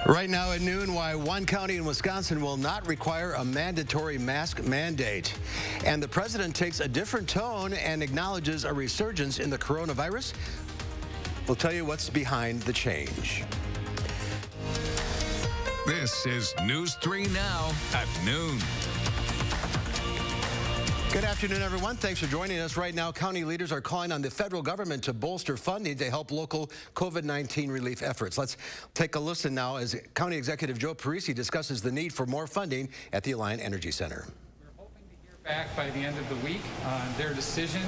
Right now at noon, why one county in Wisconsin will not require a mandatory mask mandate. And the president takes a different tone and acknowledges a resurgence in the coronavirus. We'll tell you what's behind the change. This is News 3 Now at noon. Good afternoon, everyone. Thanks for joining us. Right now, county leaders are calling on the federal government to bolster funding to help local COVID-19 relief efforts. Let's take a listen now as County Executive Joe Parisi discusses the need for more funding at the Blain Energy Center. We're hoping to hear back by the end of the week on their decision.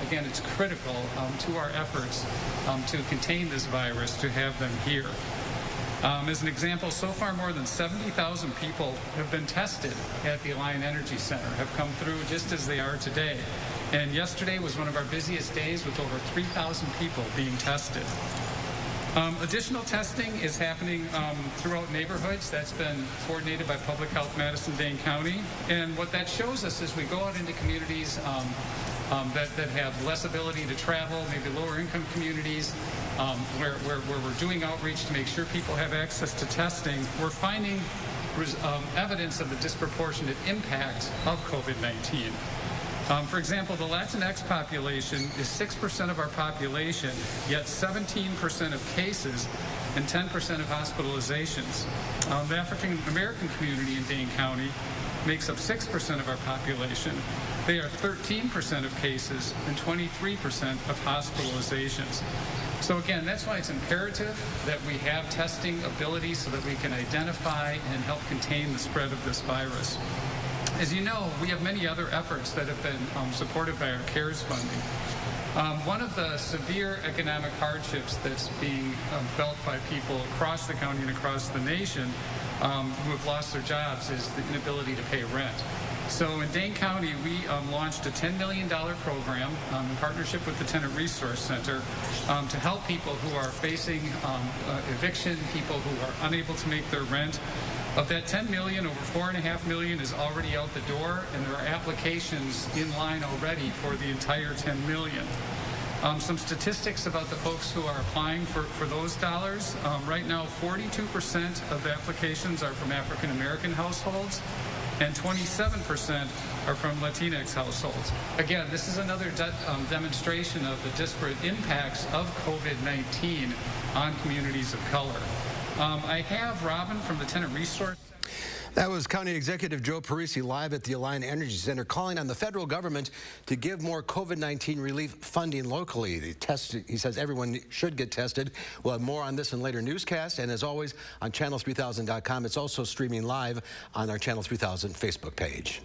Again, it's critical to our efforts to contain this virus to have them here. As an example, so far more than 70,000 people have been tested at the Blain Energy Center, have come through just as they are today. And yesterday was one of our busiest days with over 3,000 people being tested. Additional testing is happening throughout neighborhoods. That's been coordinated by Public Health Madison, Dane County. And what that shows us is we go out into communities that have less ability to travel, maybe lower income communities, where we're doing outreach to make sure people have access to testing. We're finding evidence of the disproportionate impact of COVID-19. For example, the Latinx population is 6% of our population, yet 17% of cases and 10% of hospitalizations. The African American community in Dane County makes up 6% of our population. They are 13% of cases and 23% of hospitalizations. So again, that's why it's imperative that we have testing ability so that we can identify and help contain the spread of this virus. As you know, we have many other efforts that have been supported by our CARES funding. One of the severe economic hardships that's being felt by people across the county and across the nation who have lost their jobs is the inability to pay rent. So in Dane County, we launched a $10 million program in partnership with the Tenant Resource Center to help people who are facing eviction, people who are unable to make their rent. Of that $10 million, over $4.5 million is already out the door, and there are applications in line already for the entire $10 million. Some statistics about the folks who are applying for those dollars. Right now, 42% of the applications are from African American households, and 27% are from Latinx households. Again, this is another demonstration of the disparate impacts of COVID-19 on communities of color. I have Robin from the Tenant Resource. That was County Executive Joe Parisi live at the Blain Energy Center calling on the federal government to give more COVID-19 relief funding locally. He says everyone should get tested. We'll have more on this in later newscasts, and as always on channel3000.com. It's also streaming live on our Channel 3000 Facebook page.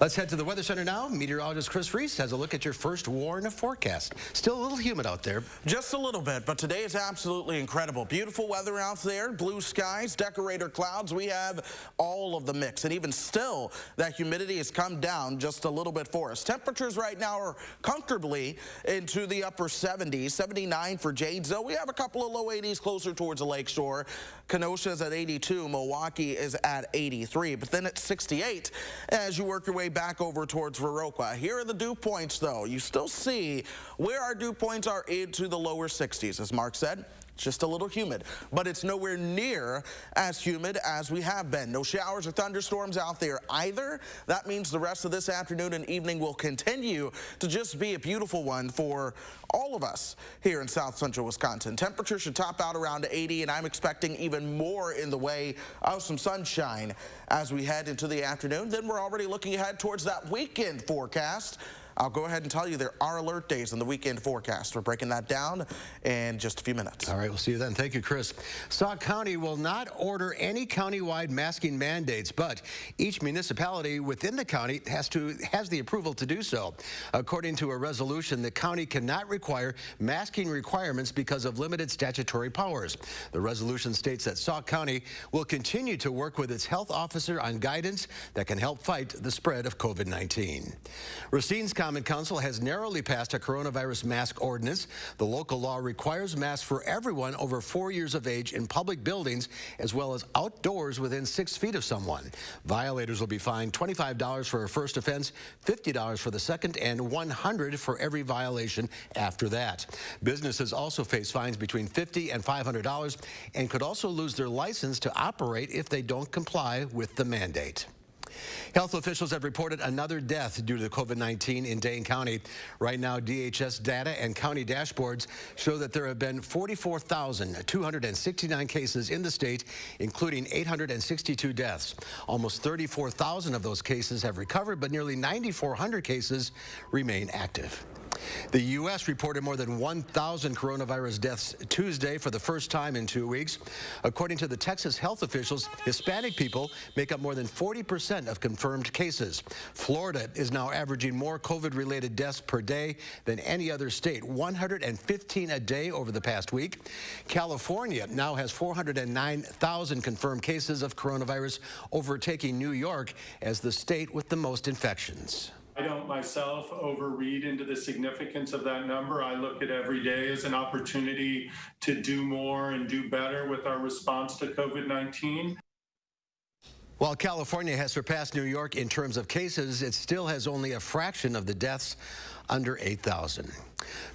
Let's head to the Weather Center now. Meteorologist Chris Reese has a look at your first warn forecast. Still a little humid out there. Just a little bit, but today is absolutely incredible. Beautiful weather out there, blue skies, decorator clouds. We have all of the mix, and even still that humidity has come down just a little bit for us. Temperatures right now are comfortably into the upper 70s, 79 for Jadesville. We have a couple of low 80s closer towards the lakeshore. Kenosha is at 82, Milwaukee is at 83, but then it's 68 as you work your way back over towards Viroqua. Here are the dew points, though. You still see where our dew points are into the lower 60s, as Mark said. It's just a little humid, but it's nowhere near as humid as we have been. No showers or thunderstorms out there either. That means the rest of this afternoon and evening will continue to just be a beautiful one for all of us here in South Central Wisconsin. Temperature should top out around 80, and I'm expecting even more in the way of some sunshine as we head into the afternoon. Then we're already looking ahead towards that weekend forecast. I'll go ahead and tell you there are alert days in the weekend forecast. We're breaking that down in just a few minutes. All right, we'll see you then. Thank you, Chris. Sauk County will not order any countywide masking mandates, but each municipality within the county has the approval to do so. According to a resolution, the county cannot require masking requirements because of limited statutory powers. The resolution states that Sauk County will continue to work with its health officer on guidance that can help fight the spread of COVID-19. Racine's Common Council has narrowly passed a coronavirus mask ordinance. The local law requires masks for everyone over 4 years of age in public buildings, as well as outdoors within 6 feet of someone. Violators will be fined $25 for a first offense, $50 for the second, and $100 for every violation after that. Businesses also face fines between $50 and $500 and could also lose their license to operate if they don't comply with the mandate. Health officials have reported another death due to COVID-19 in Dane County. Right now, DHS data and county dashboards show that there have been 44,269 cases in the state, including 862 deaths. Almost 34,000 of those cases have recovered, but nearly 9,400 cases remain active. The U.S. reported more than 1,000 coronavirus deaths Tuesday for the first time in 2 weeks. According to the Texas health officials, Hispanic people make up more than 40% of confirmed cases. Florida is now averaging more COVID-related deaths per day than any other state, 115 a day over the past week. California now has 409,000 confirmed cases of coronavirus, overtaking New York as the state with the most infections. I don't myself overread into the significance of that number. I look at every day as an opportunity to do more and do better with our response to COVID-19. While California has surpassed New York in terms of cases, it still has only a fraction of the deaths, under 8,000.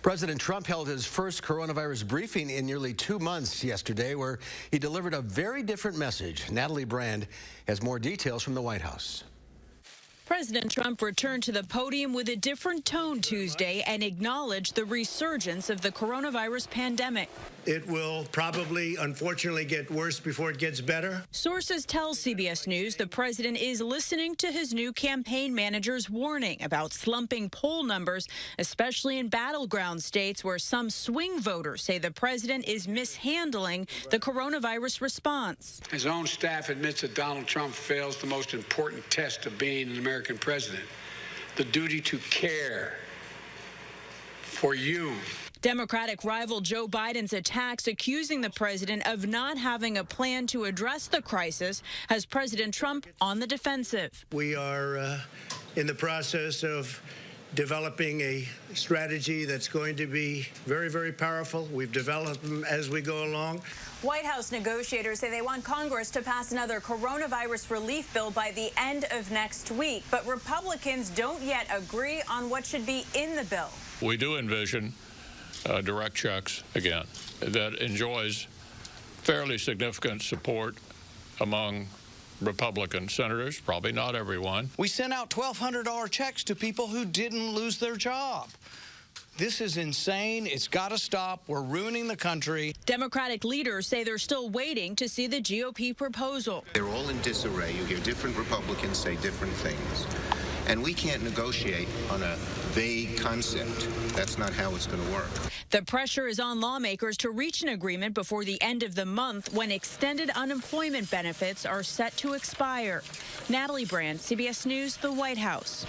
President Trump held his first coronavirus briefing in nearly 2 months yesterday, where he delivered a very different message. Natalie Brand has more details from the White House. President Trump returned to the podium with a different tone Tuesday and acknowledged the resurgence of the coronavirus pandemic. It will probably, unfortunately, get worse before it gets better. Sources tell CBS News the president is listening to his new campaign manager's warning about slumping poll numbers, especially in battleground states where some swing voters say the president is mishandling the coronavirus response. His own staff admits that Donald Trump fails the most important test of being an American president, the duty to care for you. Democratic rival Joe Biden's attacks accusing the president of not having a plan to address the crisis has President Trump on the defensive. We are in the process of developing a strategy that's going to be very, very powerful. We've developed them as we go along. White House negotiators say they want Congress to pass another coronavirus relief bill by the end of next week, but Republicans don't yet agree on what should be in the bill. We do envision direct checks, again, that enjoys fairly significant support among Republican senators, probably not everyone. We sent out $1,200 checks to people who didn't lose their job. This is insane. It's got to stop. We're ruining the country. Democratic leaders say they're still waiting to see the GOP proposal. They're all in disarray. You hear different Republicans say different things. And we can't negotiate on a vague concept. That's not how it's going to work. The pressure is on lawmakers to reach an agreement before the end of the month when extended unemployment benefits are set to expire. Natalie Brand, CBS News, the White House.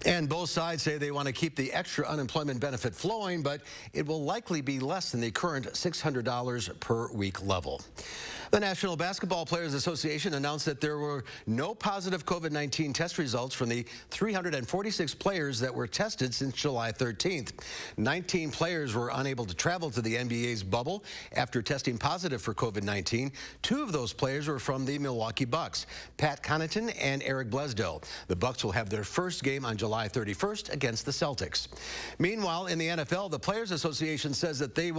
And both sides say they want to keep the extra unemployment benefit flowing, but it will likely be less than the current $600 per week level. The National Basketball Players Association announced that there were no positive COVID-19 test results from the 346 players that were tested since July 13th. 19 players were unable to travel to the NBA's bubble after testing positive for COVID-19. 2 of those players were from the Milwaukee Bucks, Pat Connaughton and Eric Bledsoe. The Bucks will have their first game on July 31st against the Celtics. Meanwhile, in the NFL, the Players Association says that they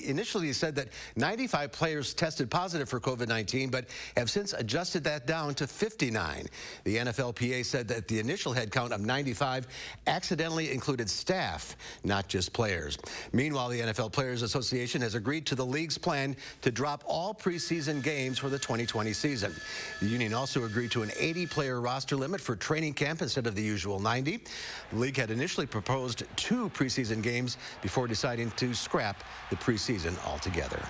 initially said that 95 players tested positive for COVID-19, but have since adjusted that down to 59. The NFLPA said that the initial head count of 95 accidentally included staff, not just players. Meanwhile, the NFL Players Association has agreed to the league's plan to drop all preseason games for the 2020 season. The union also agreed to an 80-player roster limit for training camp instead of the usual 90. The league had initially proposed 2 preseason games before deciding to scrap the preseason altogether.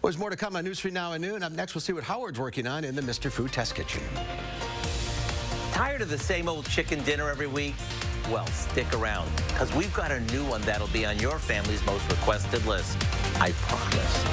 Well, there's more to come on News 3 Now at noon. Up next, we'll see what Howard's working on in the Mr. Food Test Kitchen. Tired of the same old chicken dinner every week? Well, stick around, because we've got a new one that'll be on your family's most requested list. I promise.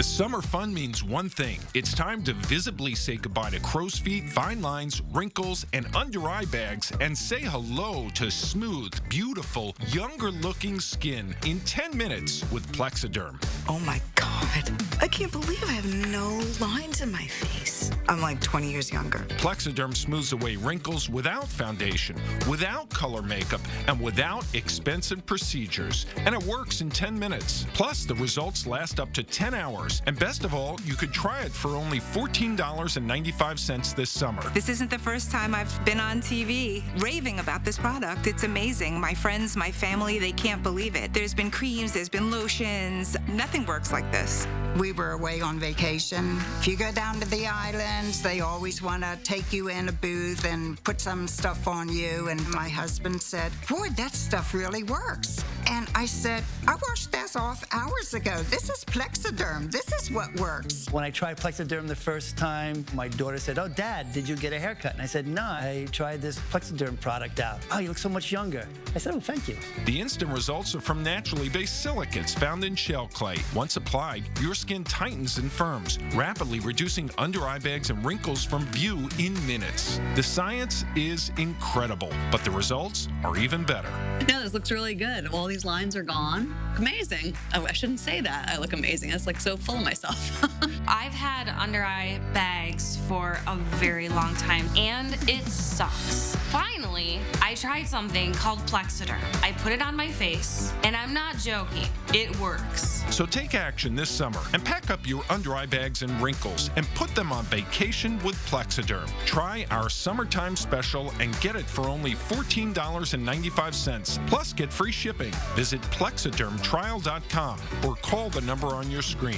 Summer fun means one thing. It's time to visibly say goodbye to crow's feet, fine lines, wrinkles, and under-eye bags, and say hello to smooth, beautiful, younger-looking skin in 10 minutes with Plexiderm. Oh my God. I can't believe I have no lines in my face. I'm like 20 years younger. Plexiderm smooths away wrinkles without foundation, without color makeup, and without expensive procedures. And it works in 10 minutes. Plus, the results last up to 10 hours. And best of all, you could try it for only $14.95 this summer. This isn't the first time I've been on TV raving about this product. It's amazing. My friends, my family, they can't believe it. There's been creams, there's been lotions. Nothing works like this. We were away on vacation. If you go down to the islands, they always want to take you in a booth and put some stuff on you. And my husband said, boy, that stuff really works. And I said, I washed this off hours ago. This is Plexiderm. This is what works. When I tried Plexiderm the first time, my daughter said, oh, Dad, did you get a haircut? And I said, no, I tried this Plexiderm product out. Oh, you look so much younger. I said, oh, thank you. The instant results are from naturally based silicates found in shell clay. Once applied, your skin tightens and firms, rapidly reducing under-eye bags and wrinkles from view in minutes. The science is incredible, but the results are even better. Yeah, this looks really good. All these lines are gone. Amazing. Oh, I shouldn't say that. I look amazing. It's like so full of myself. I've had under-eye bags for a very long time, and it sucks. Finally, I tried something called Plexiderm. I put it on my face, and I'm not joking. It works. So take action this summer and pack up your under-eye bags and wrinkles and put them on vacation with Plexiderm. Try our summertime special and get it for only $14.95. Plus, get free shipping. Visit plexidermtrial.com or call the number on your screen.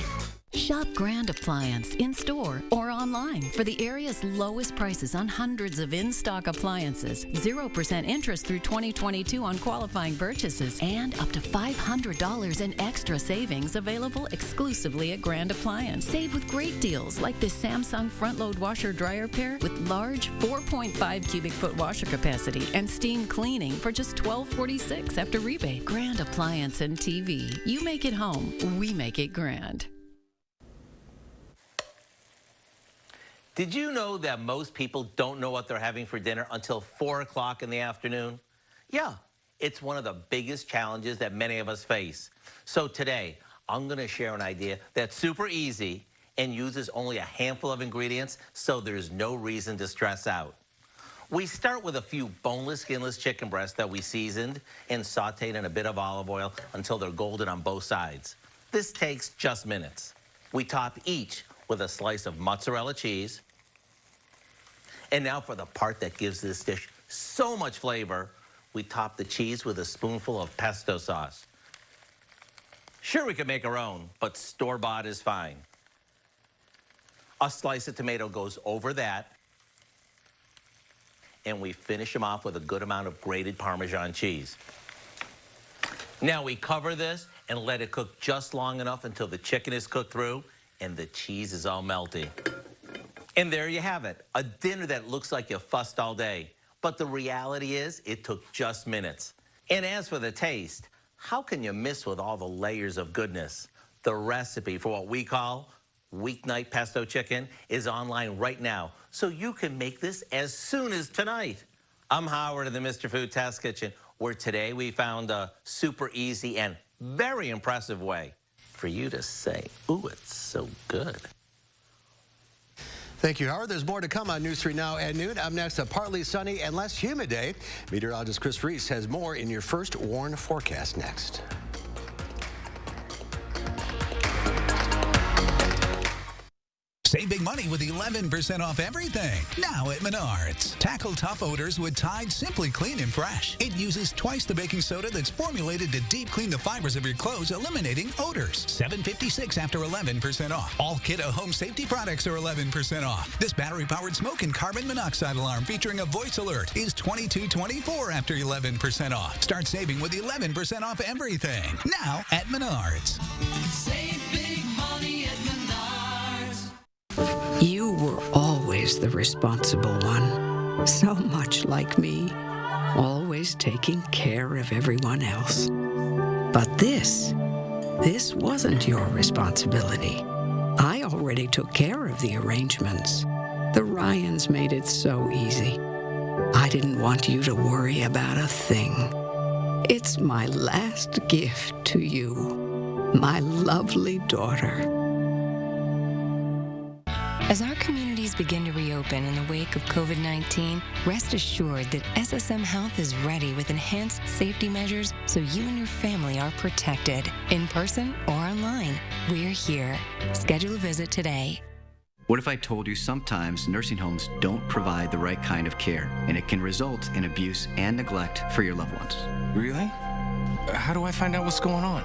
Shop Grand Appliance in-store or online for the area's lowest prices on hundreds of in-stock appliances, 0% interest through 2022 on qualifying purchases, and up to $500 in extra savings available exclusively at Grand Appliance. Save with great deals like this Samsung front-load washer-dryer pair with large 4.5 cubic foot washer capacity and steam cleaning for just $12.46 after rebate. Grand Appliance and TV. You make it home, we make it grand. Did you know that most people don't know what they're having for dinner until 4 o'clock in the afternoon? Yeah, it's one of the biggest challenges that many of us face. So today, I'm going to share an idea that's super easy and uses only a handful of ingredients, so there's no reason to stress out. We start with a few boneless, skinless chicken breasts that we seasoned and sauteed in a bit of olive oil until they're golden on both sides. This takes just minutes. We top each with a slice of mozzarella cheese. And now for the part that gives this dish so much flavor, we top the cheese with a spoonful of pesto sauce. Sure, we could make our own, but store-bought is fine. A slice of tomato goes over that, and we finish them off with a good amount of grated Parmesan cheese. Now we cover this and let it cook just long enough until the chicken is cooked through and the cheese is all melty. And there you have it, a dinner that looks like you fussed all day. But the reality is, it took just minutes. And as for the taste, how can you miss with all the layers of goodness? The recipe for what we call weeknight pesto chicken is online right now, so you can make this as soon as tonight. I'm Howard of the Mr. Food Test Kitchen, where today we found a super easy and very impressive way for you to say, ooh, it's so good. Thank you, Howard. There's more to come on News 3 Now at noon. Up next, a partly sunny and less humid day. Meteorologist Chris Reese has more in your first WARN forecast next. Save big money with 11% off everything. Now at Menards. Tackle tough odors with Tide Simply Clean and Fresh. It uses twice the baking soda that's formulated to deep clean the fibers of your clothes, eliminating odors. $7.56 after 11% off. All Kidde home safety products are 11% off. This battery-powered smoke and carbon monoxide alarm featuring a voice alert is $22.24 after 11% off. Start saving with 11% off everything. Now at Menards. Save big money at Menards. You were always the responsible one, so much like me, always taking care of everyone else. But this wasn't your responsibility. I already took care of the arrangements. The Ryans made it so easy. I didn't want you to worry about a thing. It's my last gift to you, my lovely daughter. As our communities begin to reopen in the wake of COVID-19, rest assured that SSM Health is ready with enhanced safety measures so you and your family are protected. In person or online, we're here. Schedule a visit today. What if I told you sometimes nursing homes don't provide the right kind of care, and it can result in abuse and neglect for your loved ones? Really? How do I find out what's going on?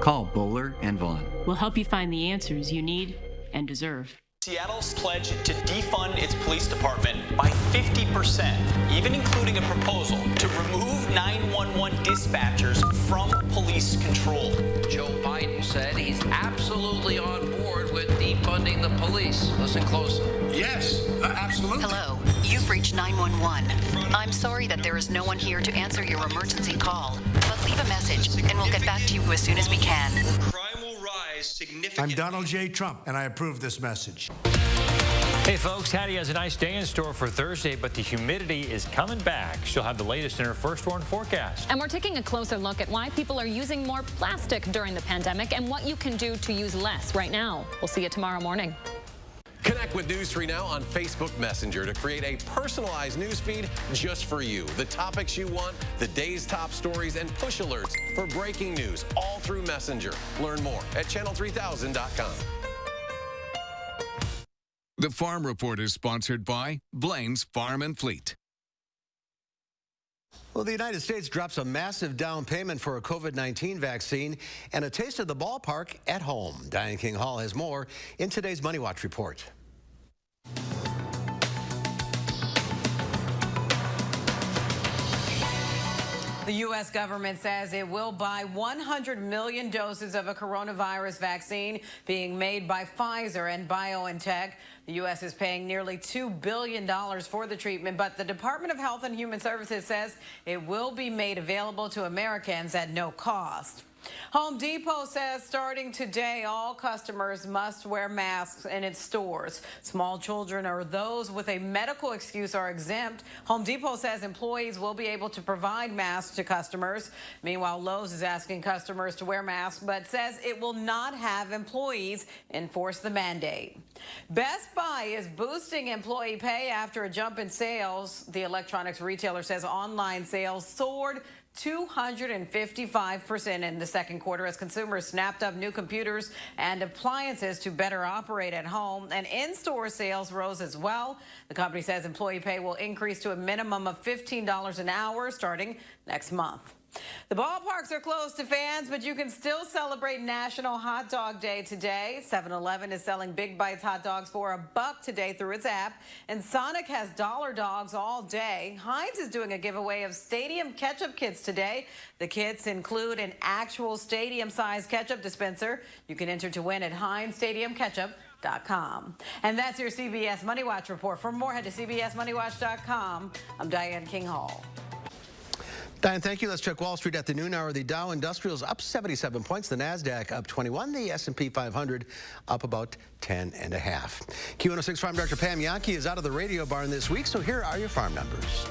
Call Bowler and Vaughn. We'll help you find the answers you need and deserve. Seattle's pledged to defund its police department by 50%, even including a proposal to remove 911 dispatchers from police control. Joe Biden said he's absolutely on board with defunding the police. Listen closely. Yes, absolutely. Hello, you've reached 911. I'm sorry that there is no one here to answer your emergency call, but leave a message and we'll get back to you as soon as we can. Crime will rise significantly. I'm Donald J. Trump, and I approve this message. Hey folks, Hattie has a nice day in store for Thursday, but the humidity is coming back. She'll have the latest in her first warn forecast. And we're taking a closer look at why people are using more plastic during the pandemic and what you can do to use less right now. We'll see you tomorrow morning. Connect with News 3 Now on Facebook Messenger to create a personalized news feed just for you. The topics you want, the day's top stories, and push alerts for breaking news all through Messenger. Learn more at channel3000.com. The Farm Report is sponsored by Blain's Farm and Fleet. Well, the United States drops a massive down payment for a COVID-19 vaccine and a taste of the ballpark at home. Diane King Hall has more in today's Money Watch report. The U.S. government says it will buy 100 million doses of a coronavirus vaccine being made by Pfizer and BioNTech. The U.S. is paying nearly $2 billion for the treatment, but the Department of Health and Human Services says it will be made available to Americans at no cost. Home Depot says starting today, all customers must wear masks in its stores. Small children or those with a medical excuse are exempt. Home Depot says employees will be able to provide masks to customers. Meanwhile, Lowe's is asking customers to wear masks, but says it will not have employees enforce the mandate. Best Buy is boosting employee pay after a jump in sales. The electronics retailer says online sales soared 255% in the second quarter as consumers snapped up new computers and appliances to better operate at home, and in-store sales rose as well. The company says employee pay will increase to a minimum of $15 an hour starting next month. The ballparks are closed to fans, but you can still celebrate National Hot Dog Day today. 7-Eleven is selling Big Bites hot dogs for $1 today through its app, and Sonic has dollar dogs all day. Heinz is doing a giveaway of stadium ketchup kits today. The kits include an actual stadium-sized ketchup dispenser. You can enter to win at HeinzStadiumKetchup.com. And that's your CBS Money Watch report. For more, head to CBSMoneyWatch.com. I'm Diane King Hall. Diane, thank you. Let's check Wall Street at the noon hour. The Dow Industrials up 77 points. The NASDAQ up 21. The S&P 500 up about 10.5. Q106 Farm Director Pam Yankee is out of the radio barn this week, so here are your farm numbers.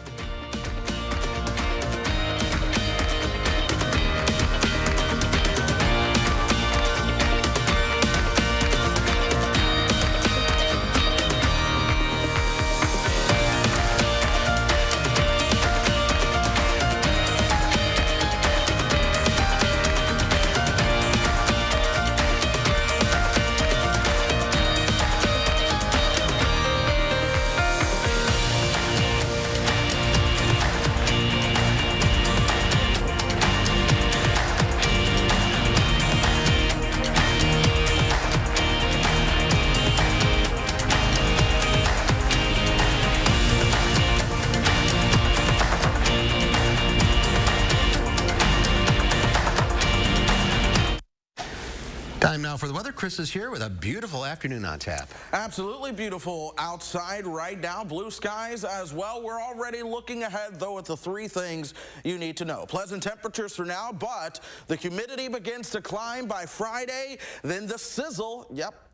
Time now for the weather. Chris is here with a beautiful afternoon on tap. Absolutely beautiful outside right now. Blue skies as well. We're already looking ahead, though, at the three things you need to know. Pleasant temperatures for now, but the humidity begins to climb by Friday. Then the sizzle,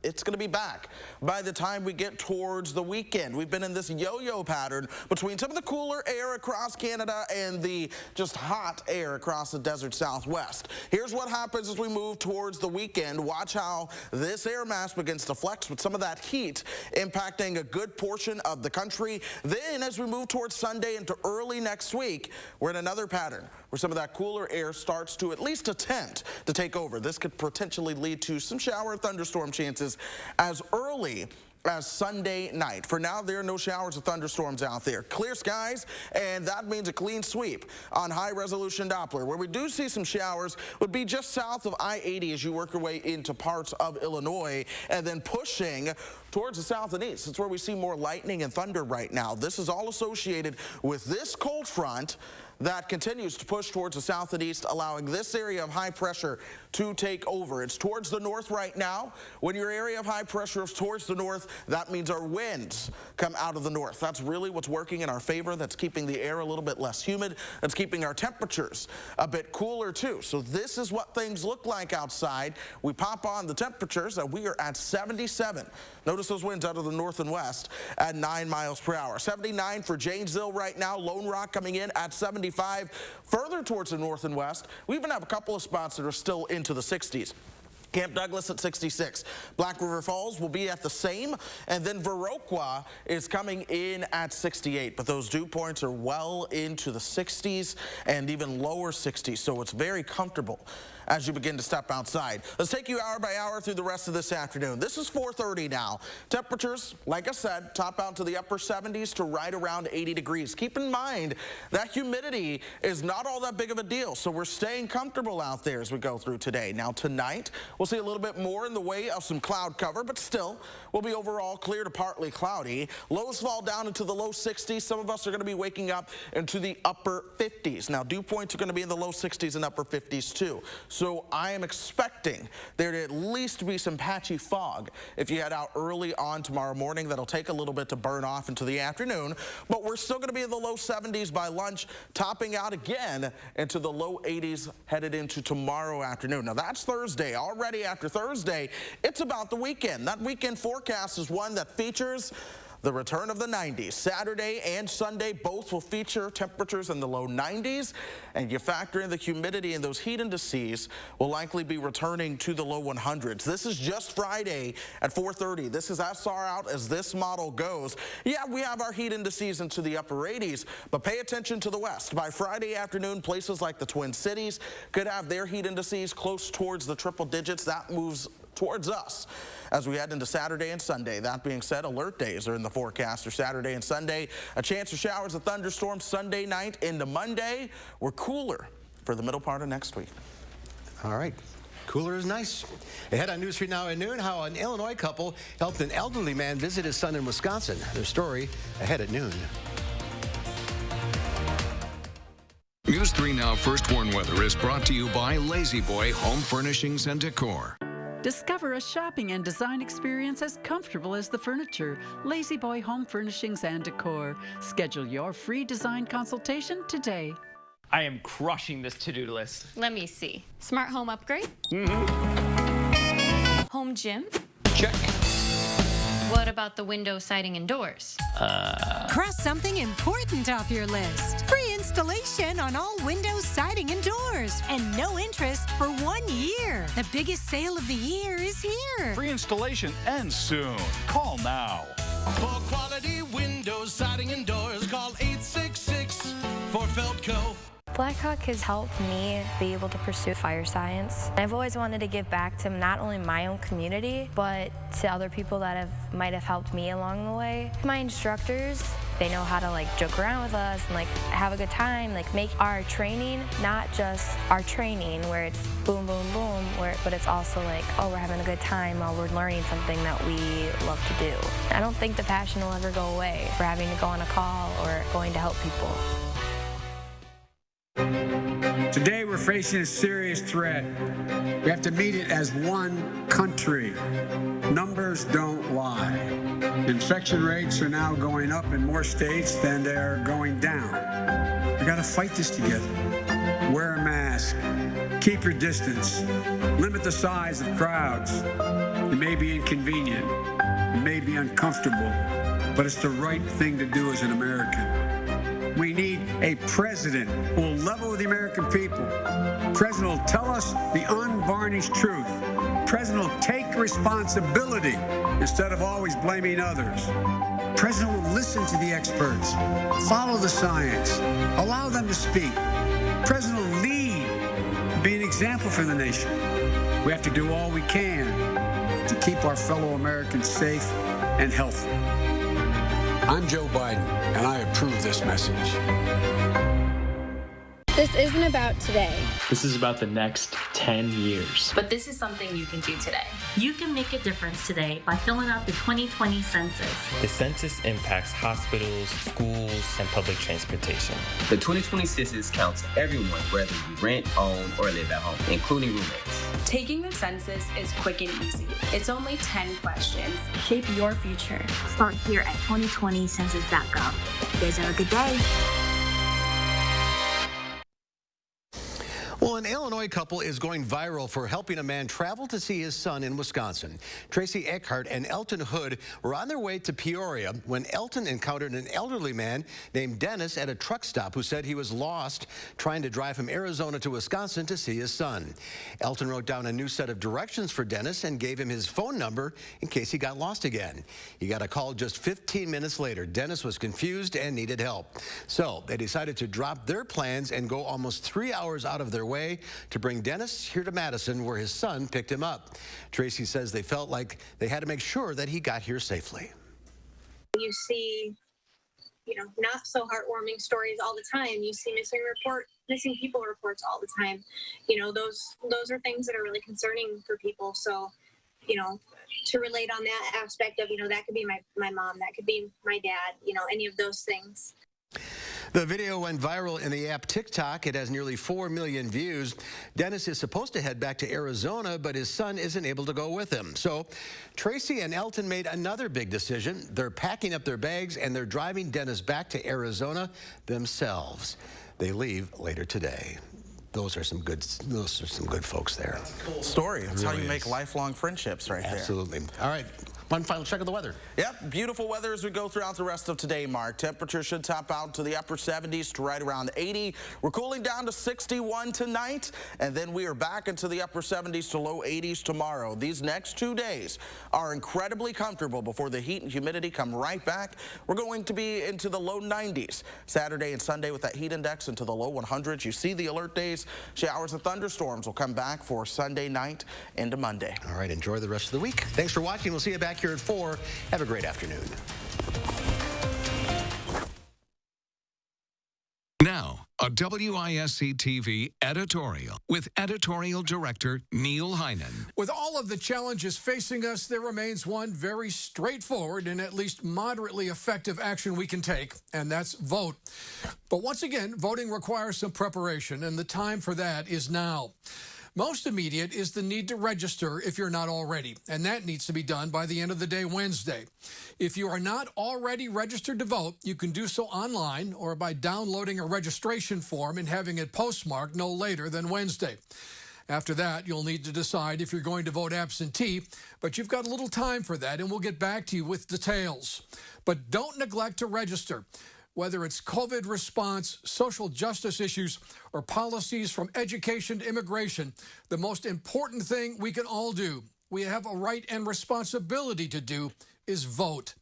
it's going to be back by the time we get towards the weekend. We've been in this yo-yo pattern between some of the cooler air across Canada and the just hot air across the desert Southwest. Here's what happens as we move towards the weekend. Watch how this air mass begins to flex with some of that heat impacting a good portion of the country. Then as we move towards Sunday into early next week, we're in another pattern where some of that cooler air starts to at least attempt to take over. This could potentially lead to some shower and thunderstorm chances as early as Sunday night. For now, there are no showers or thunderstorms out there. Clear skies, and that means a clean sweep on high-resolution Doppler. Where we do see some showers would be just south of I-80 as you work your way into parts of Illinois, and then pushing towards the south and east. It's where we see more lightning and thunder right now. This is all associated with this cold front that continues to push towards the south and east, allowing this area of high pressure to take over. It's towards the north right now. When your area of high pressure is towards the north, that means our winds come out of the north. That's really what's working in our favor. That's keeping the air a little bit less humid. That's keeping our temperatures a bit cooler too. So this is what things look like outside. We pop on the temperatures and we are at 77. Notice those winds out of the north and west at 9 miles per hour. 79 for Janesville right now. Lone Rock coming in at 75. Further towards the north and west, we even have a couple of spots that are still into the 60s. Camp Douglas at 66. Black River Falls will be at the same, and then Viroqua is coming in at 68. But those dew points are well into the 60s and even lower 60s, so it's very comfortable as you begin to step outside. Let's take you hour by hour through the rest of this afternoon. This is 4:30 now. Temperatures, like I said, top out to the upper 70s to right around 80 degrees. Keep in mind that humidity is not all that big of a deal, so we're staying comfortable out there as we go through today. Now tonight, we'll see a little bit more in the way of some cloud cover, but still will be overall clear to partly cloudy. Lows fall down into the low 60s. Some of us are going to be waking up into the upper 50s. Now dew points are going to be in the low 60s and upper 50s too. So I am expecting there to at least be some patchy fog if you head out early on tomorrow morning. That'll take a little bit to burn off into the afternoon, but we're still going to be in the low 70s by lunch, topping out again into the low 80s headed into tomorrow afternoon. Now that's Thursday. Already after Thursday, it's about the weekend. That weekend forecast is one that features the return of the 90s. Saturday and Sunday both will feature temperatures in the low 90s, and you factor in the humidity and those heat indices will likely be returning to the low 100s. This is just Friday at 4:30. This is as far out as this model goes. Yeah, we have our heat indices into the upper 80s, but pay attention to the west. By Friday afternoon, places like the Twin Cities could have their heat indices close towards the triple digits. That moves towards us as we head into Saturday and Sunday. That being said, alert days are in the forecast for Saturday and Sunday. A chance of showers and thunderstorms Sunday night into Monday. We're cooler for the middle part of next week. All right. Cooler is nice. Ahead on News 3 Now at noon, how an Illinois couple helped an elderly man visit his son in Wisconsin. Their story ahead at noon. News 3 Now First Warn Weather is brought to you by Lazy Boy Home Furnishings and Decor. Discover a shopping and design experience as comfortable as the furniture. Lazy Boy Home Furnishings and Decor. Schedule your free design consultation today. I am crushing this to-do list. Let me see. Smart home upgrade? Home gym? Check. What about the window, siding, and doors? Cross something important off your list. Free installation on all windows, siding, and doors. And no interest for 1 year. The biggest sale of the year is here. Free installation ends soon. Call now. For quality windows, siding, and doors, call 866 for Feldco. Blackhawk has helped me be able to pursue fire science. I've always wanted to give back to not only my own community, but to other people that might have helped me along the way. My instructors, they know how to joke around with us and have a good time, make our training not just our training where it's boom, boom, boom, but it's also oh, we're having a good time while we're learning something that we love to do. I don't think the passion will ever go away for having to go on a call or going to help people. Today we're facing a serious threat. We have to meet it as one country. Numbers don't lie. Infection rates are now going up in more states than they're going down. We got to fight this together. Wear a mask. Keep your distance. Limit the size of crowds. It may be inconvenient. It may be uncomfortable, but it's the right thing to do as an American. We need a president who will level with the American people. President will tell us the unvarnished truth. President will take responsibility instead of always blaming others. President will listen to the experts, follow the science, allow them to speak. President will lead, be an example for the nation. We have to do all we can to keep our fellow Americans safe and healthy. I'm Joe Biden, and I approve this message. This isn't about today. This is about the next 10 years. But this is something you can do today. You can make a difference today by filling out the 2020 census. The census impacts hospitals, schools, and public transportation. The 2020 census counts everyone, whether you rent, own, or live at home, including roommates. Taking the census is quick and easy. It's only 10 questions. Shape your future. Start here at 2020census.gov. You guys have a good day. Well, an Illinois couple is going viral for helping a man travel to see his son in Wisconsin. Tracy Eckhart and Elton Hood were on their way to Peoria when Elton encountered an elderly man named Dennis at a truck stop who said he was lost trying to drive from Arizona to Wisconsin to see his son. Elton wrote down a new set of directions for Dennis and gave him his phone number in case he got lost again. He got a call just 15 minutes later. Dennis was confused and needed help. So they decided to drop their plans and go almost 3 hours out of their way to bring Dennis here to Madison, where his son picked him up. Tracy says they felt like they had to make sure that he got here safely. You see, not so heartwarming stories all the time. You see missing people reports all the time. Those are things that are really concerning for people. So, to relate on that aspect of, that could be my mom, that could be my dad, any of those things. The video went viral in the app TikTok. It has nearly 4 million views. Dennis is supposed to head back to Arizona, but his son isn't able to go with him. So Tracy and Elton made another big decision. They're packing up their bags and they're driving Dennis back to Arizona themselves. They leave later today. Those are some good folks there. Cool story. That's how you make lifelong friendships right there. Absolutely. All right. One final check of the weather. Yep, beautiful weather as we go throughout the rest of today, Mark. Temperature should top out to the upper 70s to right around 80. We're cooling down to 61 tonight, and then we are back into the upper 70s to low 80s tomorrow. These next 2 days are incredibly comfortable before the heat and humidity come right back. We're going to be into the low 90s Saturday and Sunday with that heat index into the low 100s. You see the alert days. Showers and thunderstorms will come back for Sunday night into Monday. All right, enjoy the rest of the week. Thanks for watching. We'll see you back here at 4. Have a great afternoon. Now, a WISC-TV editorial with editorial director Neil Heinen. With all of the challenges facing us, there remains one very straightforward and at least moderately effective action we can take, and that's vote. But once again, voting requires some preparation, and the time for that is now. Most immediate is the need to register if you're not already, and that needs to be done by the end of the day Wednesday. If you are not already registered to vote, you can do so online or by downloading a registration form and having it postmarked no later than Wednesday. After that, you'll need to decide if you're going to vote absentee, but you've got a little time for that, and we'll get back to you with details. But don't neglect to register. Whether it's COVID response, social justice issues, or policies from education to immigration, the most important thing we can all do, we have a right and responsibility to do, is vote.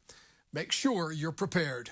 Make sure you're prepared.